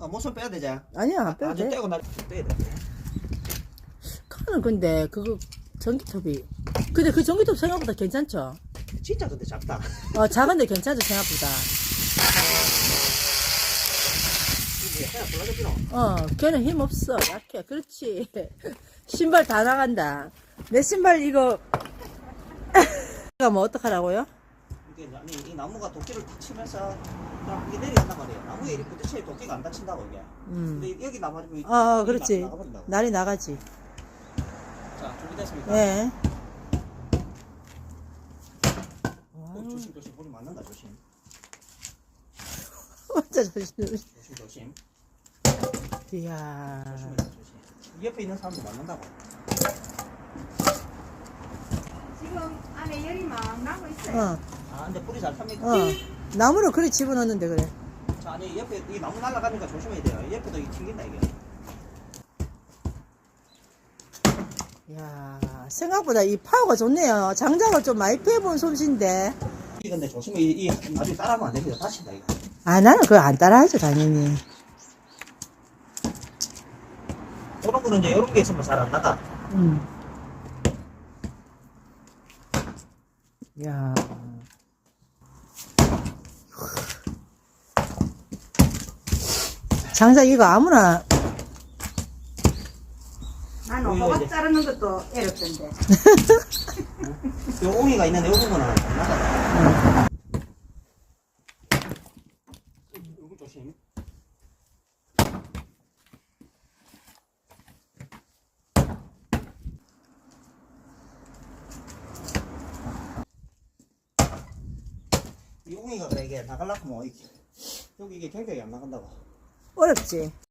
모선 빼야 되지? 아니야, 안 빼도 아주 돼. 떼고 나 빼야 돼. 칸은 근데, 그거, 전기톱이. 근데 그 전기톱 생각보다 괜찮죠? 진짜 근데 작다. 작은데 괜찮죠, 생각보다. 이게 그냥 불러줘 걔는 힘 없어. 약해. 그렇지. 신발 다 나간다. 내 신발 이거, 이거 뭐 어떡하라고요? 이게 아니 이 나무가 도끼를 탁 치면서 그냥 이게 내려간단 말이에요. 나무에 이렇게 부딪혀야 도끼가 안 다친다고 이게. 근데 여기 나가지고 그렇지. 나가버린다고. 날이 나가지. 자 준비됐습니까? 네. 조심 조심 볼이 맞는다 조심. 혼자 조심. 조심 조심. 이야. 조심해라 조심. 옆에 있는 사람도 맞는다고. 지금 안에 열이 막 나고 있어요. 아 근데 불이 잘 탑니까? 나무를 그래 집어넣는데 그래. 자 아니 옆에 이 나무 날아가니까 조심해야 돼요. 옆에도 이 튕긴다 이게. 이야, 생각보다 이 파워가 좋네요. 장작을 좀 많이 패본 솜씨인데. 이 근데 조심해 이 나중에 따라하면 안 됩니다. 다친다 이거. 나는 그거 안 따라하죠, 당연히. 이런 거는 이제 이런 게 있으면 잘 안 나가. 이야. 장작 이거 아무나. 나는 호박 자르는 것도 어렵던데. 요 옹이가 있는데 요 부분은 안 나가. 요거 조심. 이 옹이가 그래 이게 나가려고 뭐 여기 이게 경적이 안 나간다고. 어렵지.